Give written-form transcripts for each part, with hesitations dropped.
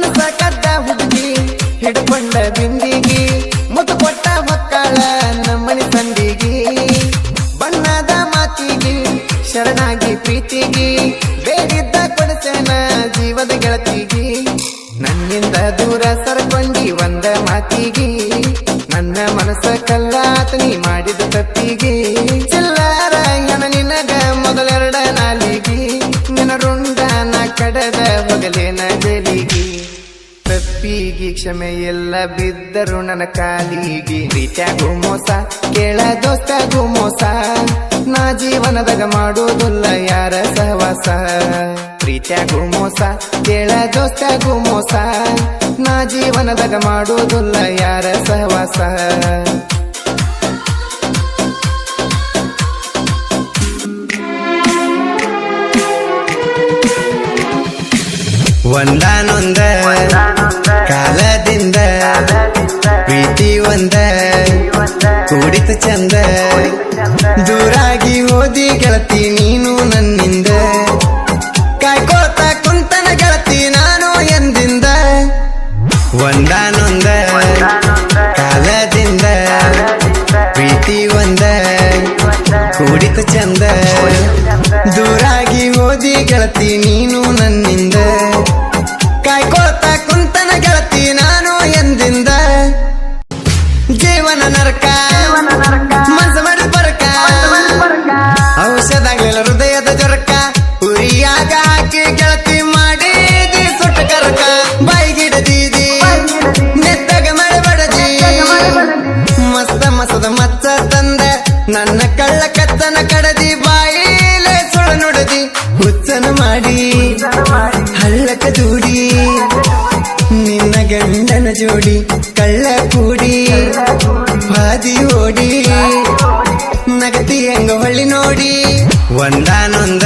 ಮನಸ ಕದ್ದ ಹುಡುಗಿ ಹಿಡ್ಕೊಂಡ ಬಿಂದಿಗಿ ಮುತ್ತು ಕೊಟ್ಟ ಮಕ್ಕಳ ನಮ್ಮನಿ ತಂದಿಗಿ ಬಣ್ಣದ ಮಾತಿಗಿ ಶರಣಾಗಿ ಪ್ರೀತಿಗಿ ಬೇಡಿದ್ದ ಕೊಡಸನ ಜೀವದ ಗೆಳತಿಗಿ ನನ್ನಿಂದ ದೂರ ಸರಕೊಂಡಿ ಒಂದ ಮಾತಿಗಿ ನನ್ನ ಮನಸ ಕಲ್ಲಾತನಿ ಮಾಡಿದ ತಪ್ಪಿಗೆ ಚಿಲ್ಲಾರ ಹೆಣ ನಿನಗ ಮೊದಲೆರಡ ನಾಲಿಗಿ ನಿನ ರುಂಡ ನ ಕಡದ ಹೊಗಲೇನ ಜಲಿಗಿ ತಪ್ಪಿಗಿ ಕ್ಷಮೆ ಎಲ್ಲ ಬಿದ್ದರು ನನ್ನ ಕಾಲಿಗಿ ಪ್ರೀತ್ಯಾಗೂ ಮೋಸ ಕೇಳ ದೋಸ್ತಾಗೂ ಮೋಸ ನಾ ಜೀವನದಾಗ ಮಾಡೋದಿಲ್ಲ ಯಾರ ಸಹವಾಸ ಪ್ರೀತ್ಯಾಗೂ ಮೋಸ ಕೇಳ ದೋಸ್ತಾಗೂ ಮೋಸ ನಾ ಜೀವನದಾಗ ಮಾಡೋದಿಲ್ಲ ಯಾರ ಸಹವಾಸ ಒಂದಾನೊಂದ ಕಾಲದಿಂದ ಪ್ರೀತಿ ಒಂದ ಕೂಡಿತ ಚಂದ ದೂರಾಗಿ ಹೋದಿ ಗೆಳತಿ ನೀನು ನನ್ನಿಂದ ಕಾಯ್ಕೋತ ಕುಂತನ ಗೆಳತಿ ನಾನು ಎಂದಿಂದ ಒಂದಾನೊಂದ ಕಾಲದಿಂದ ಪ್ರೀತಿ ಒಂದ ಕೂಡಿತ ಚಂದ ದೂರಾಗಿ ಹೋದಿ ಗೆಳತಿ ನೀನು ನನ್ನಿಂದ ಕಾಯ್ಕೋತ ಕುಂತನ ಗೆಳತಿ ನಾನು ಎಂದಿಂದ ಜೀವನ ನರಕ ಮನಸ ಮಾಡಿದ ಬರಕ ಔಷಧಾಗ್ಲಿಲ್ಲ ಹೃದಯದ ಜ್ವರಕ ಉರಿಯಾಗ ಹಾಕಿ ಗೆಳತಿ ಮಾಡಿದಿ ಸುಟ್ಟ ಕರಕ ಬಾಯಿಗಿಡದೀದಿ ನೆತ್ತಾಗ ಮಳೆ ಬಡದಿ ಮಸ್ತ ಮಸದ ಮಚ್ಚ ತಂದ ನನ್ನ ಕಳ್ಳ ಕತ್ತನ ಕಡದಿ ಬಾಯಿಲೆ ಸುಳ ನುಡದಿ ಹುಚ್ಚನ ಮಾಡಿ ಹಳ್ಳಕ ದೂಡಿ ನಿನ್ನ ಗಂಡನ ಜೋಡಿ ಕಳ್ಳ ಕೂಡಿ ಹಾದಿ ಓಡಿ ನಗತಿ ಹೆಂಗ ಹೊಳ್ಳಿ ನೋಡಿ ಒಂದಾನೊಂದ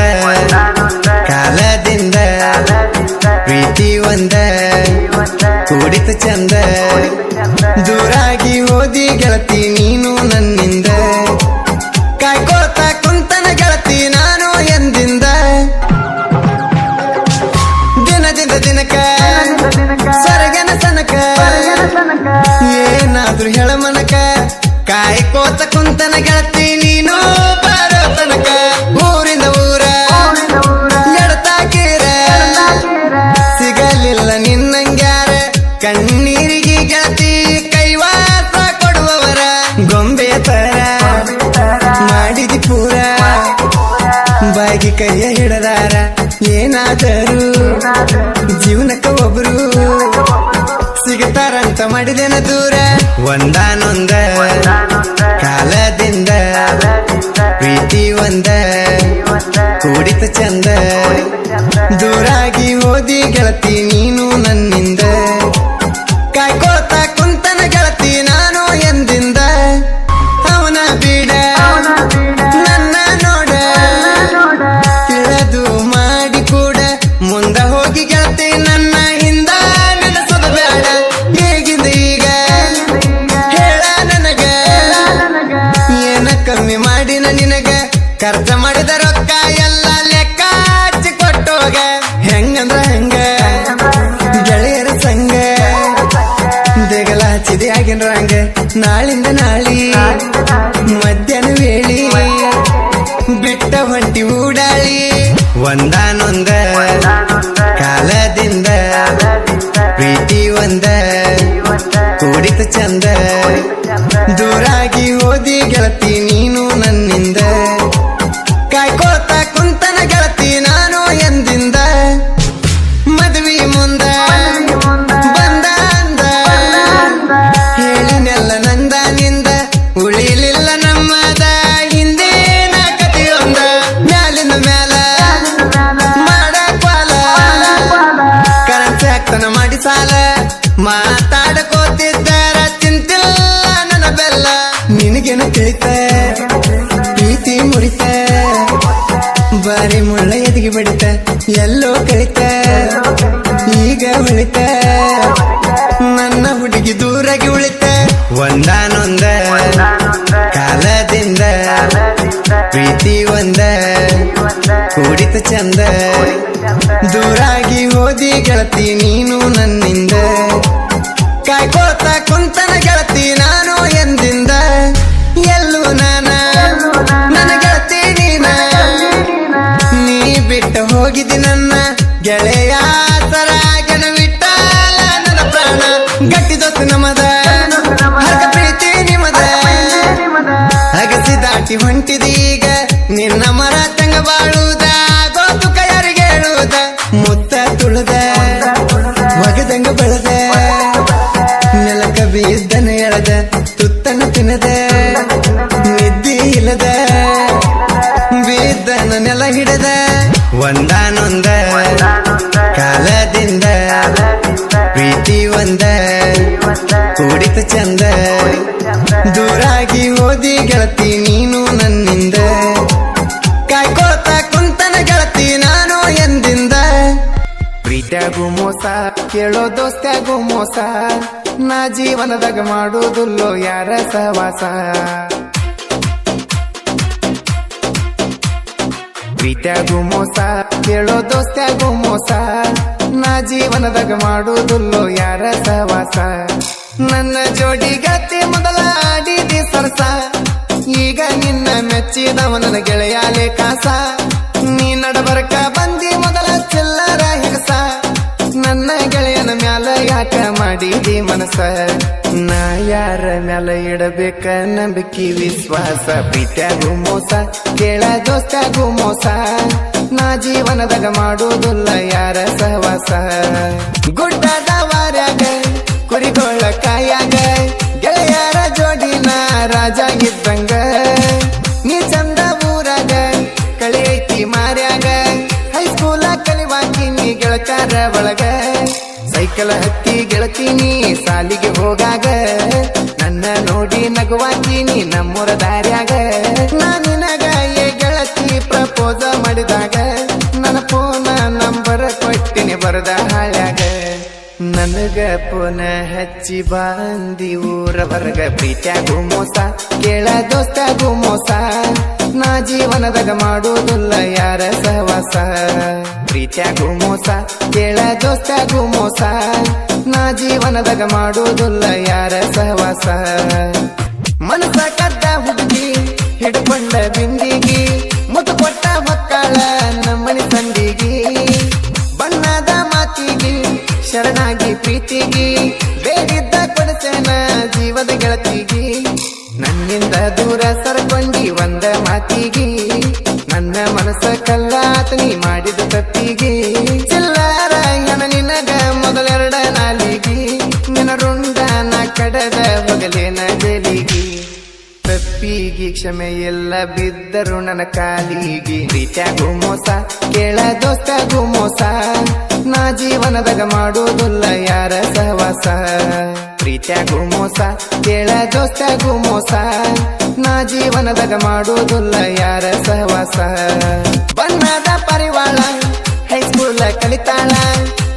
ಕಾಲದಿಂದ ಪ್ರೀತಿ ಒಂದ ಕೂಡಿತ ಚಂದ ದೂರಾಗಿ ಹೋದಿ ಗೆಳತಿ ನೀನು ನನ್ನಿಂದ ಕಾಯ್ಕೋತ ಕುಂತನ ಗೆಳತಿ ನಾನು ಎಂದಿಂದ ದಿನದಿಂದ ದಿನಕ ಸರಗನ ಸನಕ ಏನಾದ್ರೂ ಹೇಳ ಮನಕ ಕಾಯ್ಕೋತ ಕುಂತನ ಗೆಳತಿ ನೀನು ಬಾರೋ ತನಕ ಊರಿಂದ ಊರ ಎಡತಾಕೀರ ಸಿಗಲಿಲ್ಲ ನಿನ್ನಂಗ್ಯಾರ ಕಣ್ಣೀರಿಗೆ ಗೆಳತಿ ಕೈವಾಸ ಕೊಡುವವರ ಗೊಂಬೆಯ ತರ ಮಾಡಿದಿ ಪೂರ ಬಾಗಿ ಕೈಯ ಹಿಡದಾರ ಏನಾದರೂ ಜೀವನಕ್ಕ ಒಬ್ರು ಸಿಗತಾರಂತ ಮಾಡಿದೇನ ದೂರ ಒಂದಾನೊಂದ ಕಾಲದಿಂದ ಪ್ರೀತಿ ಒಂದ ಕೂಡಿತ ಚಂದ ದೂರಾಗಿ ಹೋದಿ ಗೆಳತಿ ನೀನು ನನ್ನಿಂದ ಕಾಯ್ಕೋತ ಕುಂತನ ಗೆಳತಿ ನಾನು ಎಂದಿಂದ ಅವನ ಬೀಡ ನನ್ನ ನೋಡ ತಿಳಿದು ಮಾಡಿ ಕೂಡ ಮುಂದ ಹೋಗಿ ಗೆಳತಿ ನನ್ನ ಹಿಂದ ನೆನಸದ ಬೇಡ ಹೇಗಿಂದ ಈಗ ಹೇಳ ನನಗ ಏನ ಕಮ್ಮಿ ಮಾಡಿನ ನಿನಗ ಖರ್ಚ ಮಾಡಿದ ರೊಕ್ಕ ಎಲ್ಲ ಲೆಕ್ಕ ಹಚ್ಚಿ ಕೊಟ್ಟೋಗ ಹೆಂಗಂದ್ರ ಹೆಂಗ ಗೆಳೆಯರ ಸಂಗ ದೇಗಲ ಹಚ್ಚಿದೆ ಆಗಿನ ಹಂಗ ನಾಳಿಂದ ನಾಳಿ ಮಧ್ಯಾಹ್ನ ವೇಳಿ ಬಿಟ್ಟ ಹೊಂಟಿ ಊಡಾಳಿ ಒಂದಾನೊಂದ ಕಾಲದಿಂದ ಪ್ರೀತಿ ಒಂದ ಕೂಡಿತ ಚಂದ ದೂರಾಗಿ ಹೋದಿ ಗೆಳತಿ ನೀನು ನನ್ನಿಂದ ಕಾಯ್ಕೋತ ಕುಂತನ ಗೆಳತಿ ನಾನು ಎಂದಿಂದ ಮದುವೆ ಮುಂದ ಬಂದ ಅಂದ ಹೇಳಿನೆಲ್ಲ ನಂದ ನಿಂದ ಉಳಿಲಿಲ್ಲ ನಮ್ಮದ ಹಿಂದಿನ ಕಥೆಯೊಂದ ಮ್ಯಾಲಿನ ಮ್ಯಾಲ ಮಾಡಕ್ವಾಲ ಕರೆನ್ಸಿ ಹಾಕ್ತನ ಮಾಡಿ ಸಾಲ ಮಾತಾಡ್ಕೋತಿದ್ದಾರ ಚಿಂತಿಲ್ಲ ನನ್ನ ಬೆಲ್ಲ ನಿನಗೇನು ತಿಳಿತ ಪ್ರೀತಿ ಮುರಿತ ಬಾರಿ ಮುಳ್ಳ ಎದಿಗೆ ಬಡಿತ ಎಲ್ಲೋ ಕಳಿತ ಈಗ ಉಳಿತ ನನ್ನ ಹುಡುಗಿ ದೂರಾಗಿ ಉಳಿತ ಒಂದಾನೊಂದ ಕಾಲದಿಂದ ಪ್ರೀತಿ ಒಂದ ಕೂಡಿತ ಚಂದ ದೂರಾಗಿ ಹೋದಿ ಗೆಳತಿ ನೀನು ನನ್ನಿ ಸಾಧಿಸಿ ಹೊಂಟಿದೀಗ ನಿನ್ನ ಮರ ತಂಗ ಬಾಳುವುದ ಗೋತು ಕೈಯಾರಿಗೆ ಹೇಳುವುದ ಮುತ್ತ ತುಳದ ಒಗದಂಗ ಬೆಳೆದ ನೆಲಕ ಬಿದ್ದನ ಎಳೆದ ತುತ್ತನ್ನು ತಿನ್ನದ ನಿದ್ದಿ ಇಲ್ಲದ ಬಿದ್ದನ ನೆಲ ಹಿಡದ ಒಂದಾನೊಂದ ಕಾಲದಿಂದ ಪ್ರೀತಿ ಒಂದ ಕೂಡಿತ ಚಂದ ದೂರಾಗಿ ಹೋದಿ ಗೆಳತಿ ನೀನು ನನ್ನಿಂದ ಕಾಯ್ಕೋತ ಕುಂತನ ಗೆಳತಿ ನಾನು ಎಂದಿಂದ ಪ್ರೀತಿಯಾಗೂ ಮೋಸ ಕೇಳೋ ದೋಸ್ತ್ಯಾಗೂ ಮೋಸ ನಾ ಜೀವನದಾಗ ಮಾಡುವುದಿಲ್ಲೋ ಯಾರ ಸಹವಾಸ ಪ್ರೀತಿಯಾಗೂ ಮೋಸ ಕೇಳೋ ದೋಸ್ತ್ಯಾಗೂ ಮೋಸ ನಾ ಜೀವನದಾಗ ಮಾಡುವುದಿಲ್ಲೋ ಯಾರ ಸಹವಾಸ ನನ್ನ ಜೋಡಿ ಗತಿ ಮೊದಲ ಆಡಿದಿ ಸರ್ಸ ಈಗ ನಿನ್ನ ಮೆಚ್ಚಿದವ ನನ್ನ ಗೆಳೆಯಾಲೆ ಕಾಸ ನೀ ನಡಬರ್ಕ ಬಂದಿ ಮೊದಲ ಚಿಲ್ಲರ ಹಿಗಸ ನನ್ನ ಗೆಳೆಯನ ಮ್ಯಾಲ ಯಾಕ ಮಾಡಿದಿ ಮನಸ ನಾ ಯಾರ ಮ್ಯಾಲ ಇಡಬೇಕ ನಂಬಿಕೆ ವಿಶ್ವಾಸ ಪ್ರೀತಿಯಾಗೂ ಮೋಸ ಕೇಳ ದೋಸ್ತ್ಯಾಗೂ ಮೋಸ ನಾ ಜೀವನದಾಗ ಮಾಡುವುದಿಲ್ಲ ಯಾರ ಸಹವಾಸ ಗುಡ್ಡದ ವಾರ್ಯಾಗ ಕುರಿಗೋಳ ಕಾಯಾಗ ಗೆಳೆಯರ ಜೋಡಿನ ರಾಜ ಇದ್ದಂಗ ನೀ ಚಂದ ಊರಾಗ ಕಳೆ ಐತಿ ಮಾರ್ಯಾಗ ಹೈಸ್ಕೂಲ ಕಲಿವಾಕಿ ನೀ ಗೆಳಕಾರ ಒಳಗ ಸೈಕಲ್ ಹತ್ತಿ ಗೆಳತೀನಿ ಸಾಲಿಗೆ ಹೋಗಾಗ ನನ್ನ ನೋಡಿ ನಗುವಾಕಿ ನಮ್ಮೂರ ದಾರ್ಯಾಗ ನಾ ನಿನಗ ಏ ಗೆಳತಿ ಪ್ರಪೋಸ ಮಾಡಿದಾಗ ನನ್ನ ಫೋನ ನಂಬರ್ ಕೊಟ್ಟಿನಿ ಬರದ ಹಾಳ್ಯಾಗ ನನಗ ಪುನ ಹಚ್ಚಿ ಬಂದಿ ಊರ ಹೊರಗ ಪ್ರೀತಿಯಾಗೂ ಮೋಸ ಕೇಳ ದೋಸ್ತ್ಯಾಗೂ ಮೋಸ ನಾ ಜೀವನದಾಗ ಮಾಡುವುದಿಲ್ಲ ಯಾರ ಸಹವಾಸ ಪ್ರೀತಿಯಾಗೂ ಮೋಸ ಕೇಳ ದೋಸ್ತ್ಯಾಗೂ ಮೋಸ ನಾ ಜೀವನದಾಗ ಮಾಡುವುದಿಲ್ಲ ಯಾರ ಸಹವಾಸ ಮನಸ ಕದ್ದ ಹುಡುಗಿ ಹಿಡ್ಕೊಂಡ ಬಿಂದಿಗಿ ಮುತ್ತು ಕೊಟ್ಟ ಮಕ್ಕಳ ನಮ್ಮನಿ ಸಂದಿಗಿ ಬಣ್ಣದ ಮಾತಿಗಿ ಶರಣಾಗಿ ಪ್ರೀತಿಗಿ ಬೇಡಿದ್ದ ಕೊಡಸೇನ ಜೀವದ ಗೆಳತಿಗಿ ನನ್ನಿಂದ ದೂರ ಸರ್ಕೊಂಡಿ ಒಂದ ಮಾತಿಗಿ ನನ್ನ ಮನಸ್ಸ ಕಲ್ಲಾತ ನೀ ಮಾಡಿದ ತಪ್ಪಿಗಿ ಚಿಲ್ಲರ ಹೆಣ ನಿನಗ ಮೊದಲೆರಡ ನಾಲಿಗಿ ನಿನ್ನ ರುಂಡ ನಾ ಕಡದ ಹೊಗಲೇನ ಜಲಿಗಿ ತಪ್ಪಿಗಿ ಕ್ಷಮೆ ಎಲ್ಲ ಬಿದ್ದರು ನನ್ನ ಕಾಲಿಗಿ ಪ್ರೀತಿಯಾಗೂ ಮೋಸ ಕೇಳ ದೋಸ್ತ್ಯಾಗೂ ಮೋಸ ನಾ ಜೀವನದಾಗ ಮಾಡುವುದಿಲ್ಲ ಯಾರ ಸಹವಾಸ ಪ್ರೀತಿಯಾಗೂ ಮೋಸ ಕೇಳ ದೋಸ್ತ್ಯಾಗೂ ಮೋಸ ನಾ ಜೀವನದಾಗ ಮಾಡುವುದಿಲ್ಲ ಯಾರ ಸಹವಾಸ ಬಣ್ಣದ ಪರಿವಾಳ ಹೈಸ್ಕೂಲ ಕಲಿತಾಳ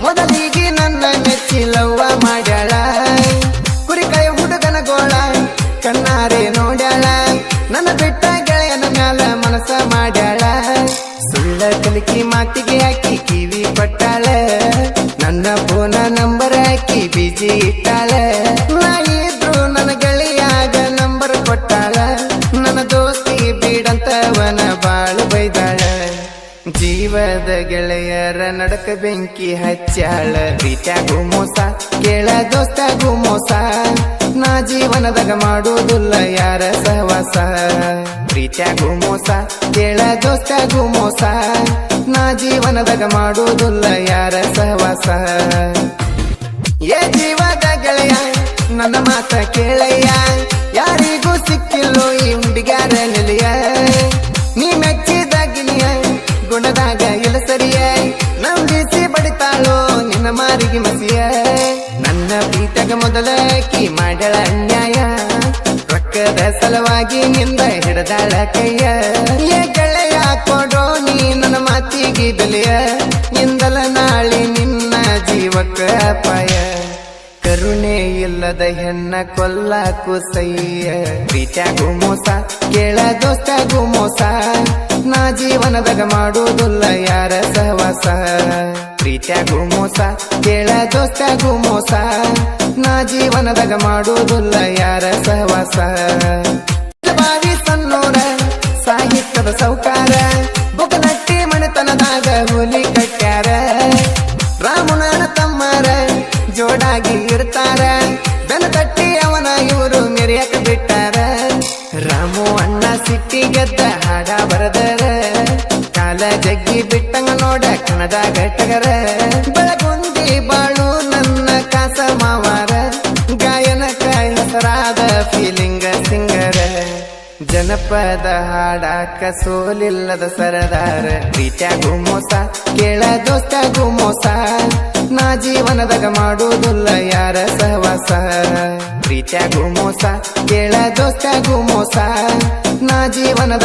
ಮೊದಲಿಗೆ ನನ್ನ ಮೆಚ್ಚಿ ಲವ್ವ ಮಾಡ್ಯಾಳ ಕುರಿಕಾಯ ಹುಡುಗನ ಗೋಳ ಕಣ್ಣಾರೆ ನೋಡ್ಯಾಳ ನನ್ನ ಬಿಟ್ಟ ಗೆಳೆಯನ ಮ್ಯಾಲ ಮನಸ ಮಾಡ್ಯಾಳ ಸುಳ್ಳ ಕಲಿಕಿ ಮಾತಿಗೆ ಹಾಕಿ ಕಿವಿ ಪಟ್ಟಾಳ ನನ್ನ ಫೋನ ನಂಬರ್ ಹಾಕಿ ಬಿಜಿ ಇಟ್ಟಾಳ ನಾ ಇದ್ರು ನನ್ನ ಗೆಳೆಯಾಗ ನಂಬರ್ ಕೊಟ್ಟಾಳ ನನ್ನ ದೋಸ್ತಿ ಬೀಡಂತವನ ಬಾಳು ಬೈದಾಳ ಜೀವದ ಗೆಳೆಯರ ನಡಕ ಬೆಂಕಿ ಹಚ್ಚಾಳ ಪ್ರೀತಿಯಾಗೂ ಮೋಸ ಕೇಳ ದೋಸ್ತ್ಯಾಗೂ ಮೋಸ ನಾ ಜೀವನದಾಗ ಮಾಡುವುದಿಲ್ಲ ಯಾರ ಸಹವಾಸ ಪ್ರೀತಿಯಾಗೂ ಮೋಸ ಕೇಳ ದೋಸ್ತ್ಯಾಗೂ ಮೋಸ ನಾ ಜೀವನದಾಗ ಮಾಡುವುದಿಲ್ಲ ಯಾರ ಸಹವಾಸ ಏ ಜೀವದ ಗೆಳೆಯ ನನ್ನ ಮಾತ ಕೇಳಯ್ಯ ಯಾರಿಗೂ ಸಿಕ್ಕಿಲ್ಲೋ ಈ ಹುಡುಗ್ಯಾರ ನೆಲೆಯ ನೀ ಮೆಚ್ಚಿದ ಗಿಲಿಯ ಗುಣದಾಗ ಇಲ್ಲ ಸರಿಯ ನಂಬಿಸಿ ಬಡಿತಾಳೋ ನಿನ್ನ ಮಾರಿಗೆ ಮಸಿಯ ನನ್ನ ಪ್ರೀತಿಯಾಗ ಮೊದಲ ಕಿ ಮಾಡಳ ಅನ್ಯಾಯ ರೊಕ್ಕದ ಸಲುವಾಗಿ ನಿಂದ ಹಿಡದಾಳ ಕೈಯ ಏ ಗೆಳೆಯ ಕೊಡೋ ನೀ ನನ್ನ ಮಾತಿಗೆ ಬೆಲೆಯ ಇಂದಲ ನಾಳೆ ನಿನ್ನ ಜೀವಕ್ಕ ಅಪಾಯ ಕರುಣೆ ಇಲ್ಲದ ಹೆಣ್ಣ ಕೊಲ್ಲಾಕು ಸೈಯ ಪ್ರೀತಿಯಾಗೂ ಮೋಸ ಕೇಳ ದೋಸ್ತ್ಯಾಗೂ ಮೋಸ ನಾ ಜೀವನದಾಗ ಮಾಡುವುದಿಲ್ಲ ಯಾರ ಸಹವಾಸ ಪ್ರೀತಿಯಾಗೂ ಮೋಸ ಕೇಳ ದೋಸ್ತ್ಯಾಗೂ ಮೋಸ ನಾ ಜೀವನದಾಗ ಮಾಡುವುದಿಲ್ಲ ಯಾರ ಸಹವಾಸ ಬಾವಿ ಸಣ್ಣೋರ ಸಾಹಿತ್ಯದ ಸೌಕಾರ ಬುಕನಟ್ಟಿ ಮನೆತನದಾಗ ಹುಲಿ ಕಟ್ಟ್ಯಾರ ರಾಮನ ತಮ್ಮರ ಜೋಡಾಗಿ ಇರ್ತಾರ ಬೆನ ತಟ್ಟಿ ಅವನ ಇವರು ಮೆರಿಯಕ ಬಿಟ್ಟಾರ ರಾಮು ಅಣ್ಣ ಸಿಟ್ಟಿಗೆ ಹಾಡ ಬರದರ ಕಾಲ ಜಗ್ಗಿ ಬಿಟ್ಟಂಗ ನೋಡ ಕಣದಾಗ ಟಗರ ಬೆಳಗುಂದಿ ಬಾಳು ನನ್ನ ಕಾಸ ಮಾವಾರ ಗಾಯನಕ ಹೆಸರಾದ ಫೀಲಿಂಗ ಸಿಂಗರ ಜನಪದ ಹಾಡಾಕ ಸೋಲಿಲ್ಲದ ಸರದಾರ ಪ್ರೀತ್ಯಾಗೂ ಮೋಸ ಕೇಳ ದೋಸ್ತ್ಯಾಗೂ ಮೋಸ ನಾ ಜೀವನದಾಗ ಮಾಡುವುದಿಲ್ಲ ಯಾರ ಸಹವಾಸ ಪ್ರೀತ್ಯಾಗೂ ಮೋಸ ಕೇಳ ದೋಸ್ತ್ಯಾಗೂ ಮೋಸ ನಾ ಜೀವನದ